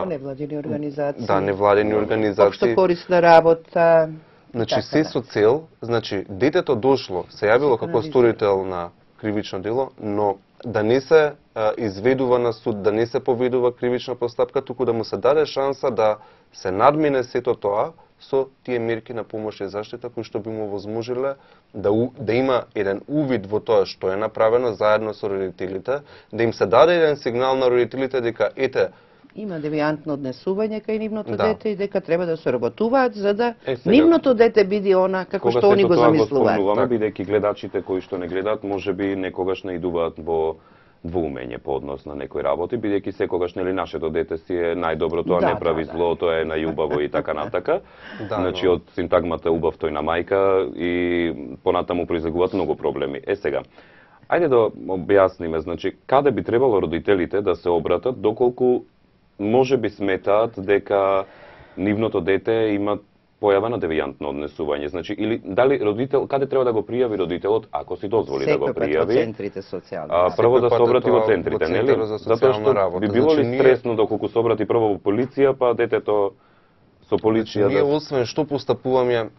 невладени организации. Да, невладени организации. Општо корисна работа. Значи, се со цел, значи, детето дошло, се јавило како сторител на кривично дело, но да не се изведува на суд, да не се поведува кривична постапка, туку да му се даде шанса да се надмине сето тоа со тие мерки на помош и заштита кои што би му возможиле да има еден увид во тоа што е направено заедно со родителите, да им се даде еден сигнал на родителите дека ете, има девијантно однесување кај нивното Да. дете и дека треба да се работуваат за да нивното дете биде она како што они го Кога замислуваат. спомнуваме, бидејќи гледачите кои што не гледаат, можеби некогаш наидуваат во двоумење по однос на некои работи, бидејќи секогаш нели нашето дете си е најдоброто, а Да, не прави да, зло, тоа е најубаво и така натака. Да, Значи но- од синтагмата убав тој на мајка и понатаму произлегуваат многу проблеми. Сега, ајде да објасниме, значи каде би требало родителите да се обратат доколку може би сметаат дека нивното дете има појава на девијантно однесување, значи или дали родител каде треба да го пријави родителот ако си дозволи да го Секој пат во пријави? центрите социјални. Прво да Секој се пат е обрати во тоа центрите, во нели? Центарот за Затоа социјална што работа. би било Значи, ли ние- стресно доколку се обрати прво во полиција, па детето со полиција Ние да... освен што постапуваме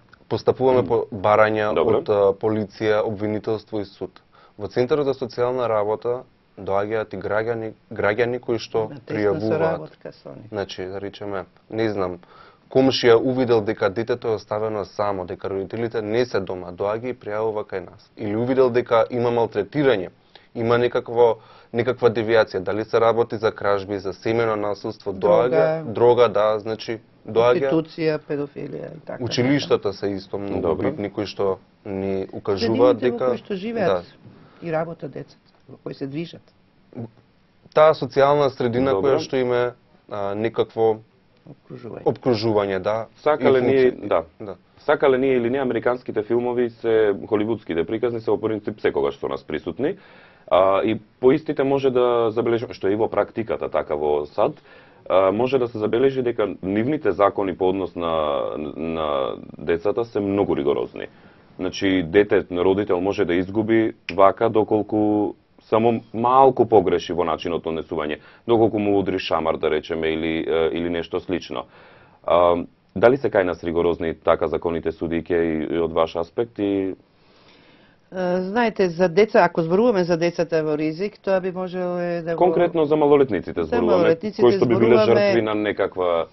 по барања Добро. од полиција, обвинителство и суд. Во Центарот за социјална работа доаѓаат и граѓани кои што На тесна пријавуваат. соработка со нив. Значи, да речеме, не знам, комшија увидел дека детето е оставено само, дека родителите не се дома, доаѓа и пријавува кај нас. Или увидел дека има малтретирање, има некаква девијација, дали се работи за кражби, за семено насилство, доаѓа, дрога, да, значи, доаѓа. Проституција, педофилија и така. Училиштата се исто многу Добро. битни кои што ни укажуваат Средините во дека кои што живеат и работат децата, во кои се движат. таа социјална средина Добро. која што има некакво Обкружување. обкружување, да. Сакале и ние, функција. да. Сакале ние или не, американските филмови се холивудските приказни се во принцип секогаш со нас присутни. И по истите може да забележиме, што е и во практиката така во САД, може да се забележи дека нивните закони по однос на децата се многу ригорозни. Значи, дете, родител може да изгуби вака доколку само малку погреши во начинот на однесување, доколку му удри шамар, да речеме, или нешто слично. Дали се кај нас ригорозни така законите, судијќи и од ваш аспект и Знаете, за деца, ако зборуваме за децата во ризик, тоа би можело да го... конкретно за малолетниците зборуваме, малолетниците кои што би биле зборуваме- жртви на некаква...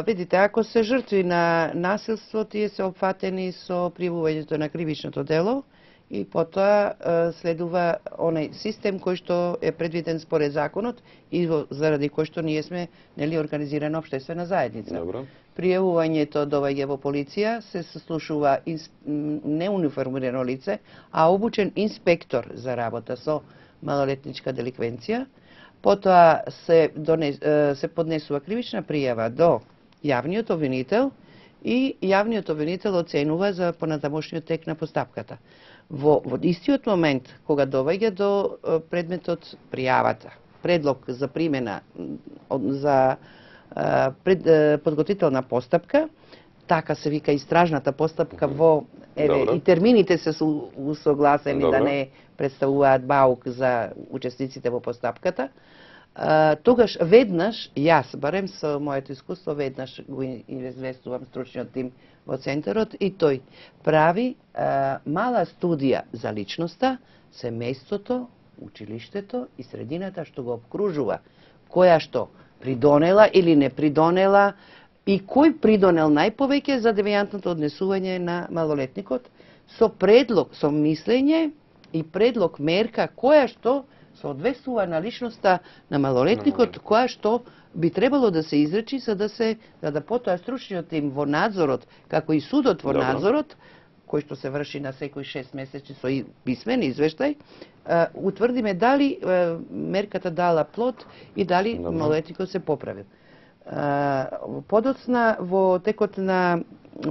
Видите, ако се жртви на насилство, тие се опфатени со пријавувањето на кривичното дело и потоа следува оној систем кој што е предвиден според законот и заради кој што ние сме нели организирана општествена заедница. Добро. Пријавувањето доаѓа во полиција, се сослушува не униформирано лице, а обучен инспектор за работа со малолетничка деликвенција. Потоа се поднесува кривична пријава до јавниот обвинител и јавниот обвинител оценува за понатамошниот тек на постапката. Во истиот момент, кога доаѓа до предметот пријавата, предлог за примена за подготвителна постапка, така се вика истражната постапка во Добро. и термините се усогласени Добро. да не представуваат баук за учесниците во постапката. тогаш веднаш, јас, барем со моето искуство, веднаш го известувам стручниот тим во центарот и тој прави мала студија за личноста, семејството, училиштето и средината што го обкружува, која што придонела или не придонела и кој придонел најповеќе за девијантното однесување на малолетникот, со предлог, со мислење и предлог мерка која што соодветствува на личноста на малолетникот, која што би требало да се изречи за да потоа стручниот тим во надзорот, како и судот во надзорот, кој што се врши на секој 6 месеци со писмен извештај, утврдиме дали мерката дала плод и дали малолетникот се поправил. Подоцна во текот на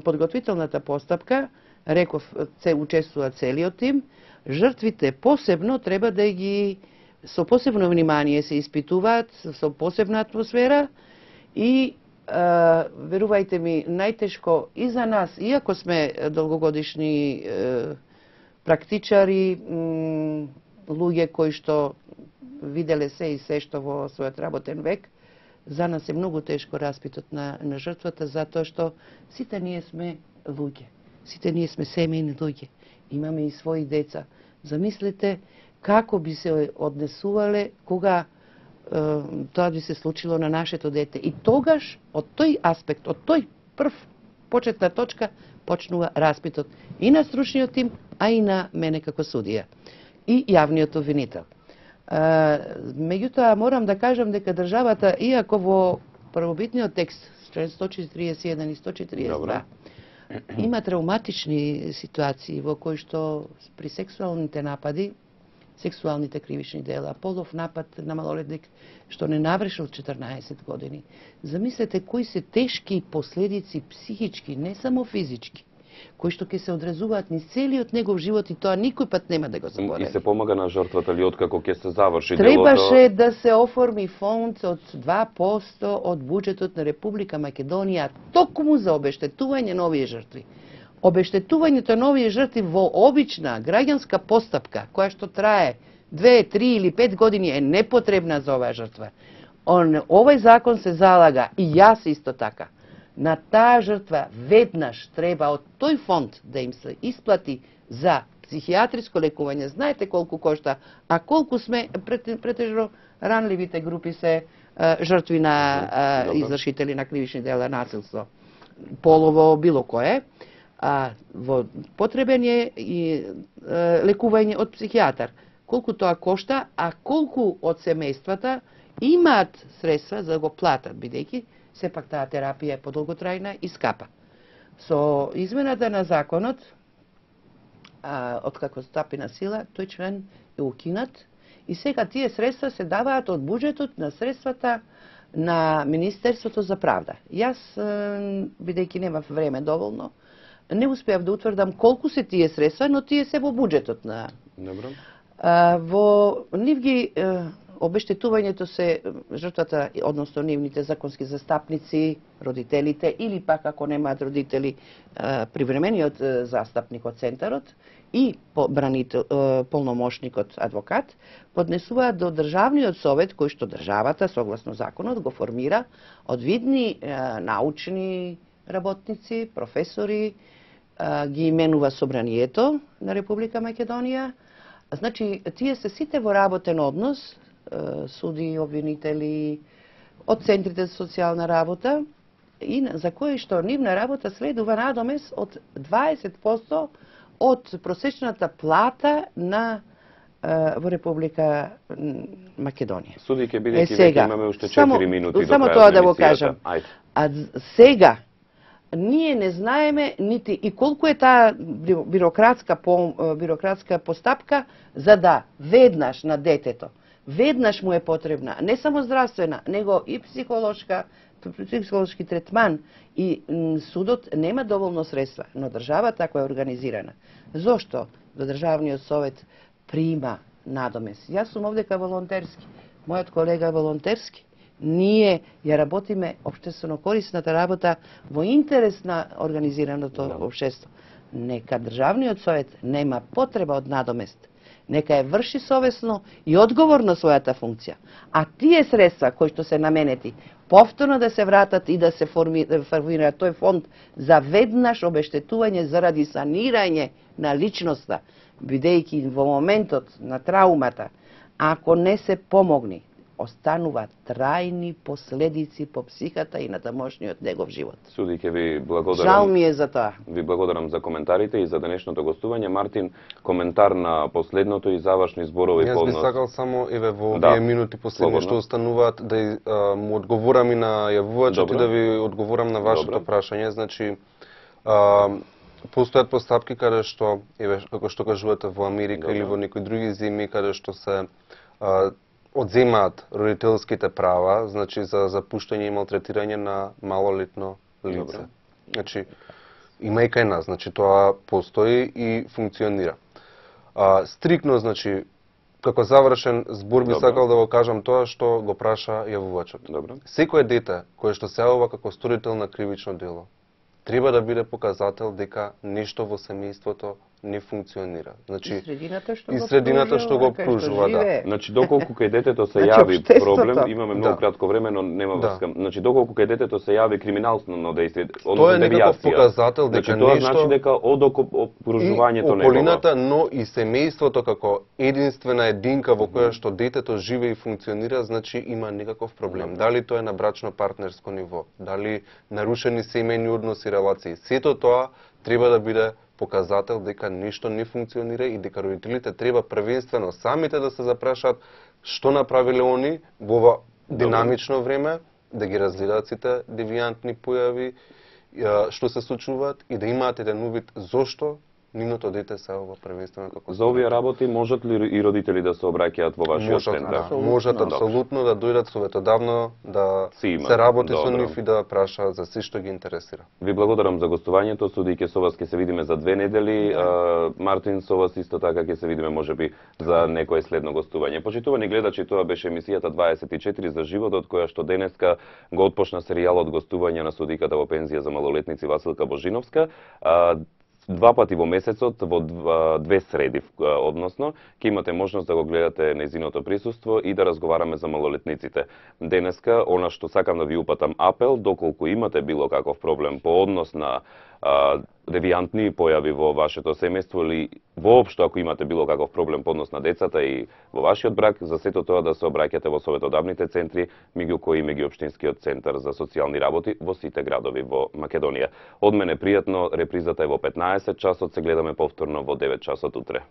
подготвителната постапка, реков, се учествува целиот тим, жртвите посебно треба да ги со посебно внимание се испитуваат, со посебна атмосфера и верувајте ми, најтешко и за нас, иако сме долгогодишни практичари, луѓе кои што виделе се и се што во својот работен век, за нас е многу тешко распитот на жртвата, затоа што сите ние сме луѓе. Сите ние сме семејни луѓе. Имаме и своји деца. Замислете како би се однесувале кога тоа би се случило на нашето дете. И тогаш, од тој аспект, од тој прв почетна точка, почнува распитот и на стручниот тим, а и на мене како судија. И јавниот обвинител. Меѓутоа, морам да кажам дека државата, иако во првобитниот текст, член 141 и 142, има травматични ситуации во кои што при сексуалните напади, сексуалните кривични дела, полов напад на малолетник што не навршил 14 години. Замислете кои се тешки последици психички, не само физички, кои што ќе се одразуваат низ целиот негов живот и тоа никој пат нема да го заборави. И се помага на жртвата ли откако ќе се заврши Требаше делото? да се оформи фонд од 2% од буџетот на Република Македонија токму за обештетување на овие жртви. Обештетувањето на овие жртви во обична граѓанска постапка, која што трае 2, 3 или 5 години, е непотребна за оваа жртва. Овој закон се залага, и јас исто така, на таа жртва веднаш треба од тој фонд да им се исплати за психијатриско лекување. Знаете колку кошта, а колку сме претежно ранливите групи се жртви на извршители на кривични дела, насилство, полово, било кое. Потребен е и лекување од психијатар. Колку тоа кошта, а колку од семејствата имаат средства за да го платат, бидејќи сепак таа терапија е подолготрајна и скапа. Со измената на законот, откако стапи на сила, тој член е укинат и сега тие средства се даваат од буџетот на средствата на Министерството за правда. Јас, бидејќи немав време доволно, не успеав да утврдам колку се тие средства, но тие се во буџетот на... Добро. Во нив ги обештетувањето се жртвата, односно нивните законски застапници, родителите или пак ако немаат родители, привремениот застапник од центарот и полномошникот адвокат поднесуваат до Државниот совет, кој што државата согласно законот го формира од видни научни работници, професори, ги именува Собранието на Република Македонија. Значи, тие се сите во работен однос, суди, обвинители, од центрите за социјална работа, и за кои што нивна работа следува надомес од 20% од просечната плата на во Република Македонија. Судијќи, бидејќи веќе имаме уште 4 минути до крајот. Само тоа да го кажам. Ајде. А сега ние не знаеме нити и колку е таа бирократска постапка за да веднаш на детето, веднаш му е потребна не само здравствена, него и психолошки третман, и судот нема доволно средства, но државата ако е организирана. Зошто во Државниот совет прима надомес? Јас сум овдека волонтерски, мојот колега е волонтерски. Ние ја работиме општествено корисната работа во интерес на организираното општество. Нека Државниот совет нема потреба од надомест. нека ја врши совесно и одговорно својата функција. А тие средства кои што се наменети повторно да се вратат и да се формира тој фонд за веднаш обештетување заради санирање на личноста, бидејќи во моментот на траумата, ако не се помогни, остануваат трајни последици по психата и на тамошниот негов живот. Судике ви благодарам. Жал ми е за тоа. Ви благодарам за коментарите и за денешното гостување. Мартин, коментар на последното и завршни зборови по Јас би однос. сакал само во овие Да, минути последни слободно. што остануваат му одговорам и на јавувачот Добро. и да ви одговорам на вашето Добро. прашање. Значи, постојат постапки каде што, како што кажувате во Америка Добро. или во некои други земји каде што се одземаат родителските права, значи за запуштање и малтретирање на малолетно лице. Добро. Значи, има и кај нас, значи тоа постои и функционира. Стрикно, значи, како завршен збор би Добро. сакал да го кажам тоа што го праша јавувачот. Добро. Секое дете кое што се јавува како сторител на кривично дело, треба да биде показател дека нешто во семејството не функционира. Значи, И средината што и го средината што го кај обкружува, да. живее. Значи, доколку кај детето се Значи, јави општеството. проблем, имаме многу Да. кратко време, но нема Да. врска. Значи, доколку кај детето се јави криминално действие, Тоа е некаков девијација, показател дека значи, тоа нешто значи дека од окружувањето и околината, но и семејството како единствена единка во која што детето живее и функционира, значи има некаков проблем. Дали тоа е на брачно-партнерско ниво, дали нарушени семејни односи, релации, сето тоа треба да биде показател дека нешто не функционира и дека родителите треба првенствено самите да се запрашаат што направиле они во ова динамично време, да ги разгледаат сите девијантни појави што се случуваат и да имаат еден увид зошто нивното дете се ова првенствено како За овие работи можат ли и родители да се обраќаат во вашиот можат, центар? да, можат апсолутно да дојдат советодавно, да Си има. се работи со Добро. нив и да прашаат за се што ги интересира. Ви благодарам за гостувањето, судијќи со вас ќе се видиме за 2 недели. Мартин, со вас исто така ќе се видиме можеби за некое следно гостување. Почитувани гледачи, тоа беше емисијата 24 за животот, која што денеска го отпочна серијалот гостување на судиката во пензија за малолетници Василка Божиновска. 2 пати во месецот, во 2 среди, односно, ќе имате можност да го гледате нејзиното присуство и да разговараме за малолетниците. Денеска, она што сакам да ви упатам апел, доколку имате било каков проблем по однос на девијантни појави во вашето семејство или воопшто ако имате било каков проблем по однос на децата и во вашиот брак, за сето тоа да се обраќате во советодавните центри, меѓу кои меѓуопштинскиот центар за социјални работи во сите градови во Македонија. Од мене пријатно, репризата е во 15 часот, се гледаме повторно во 9 часот утре.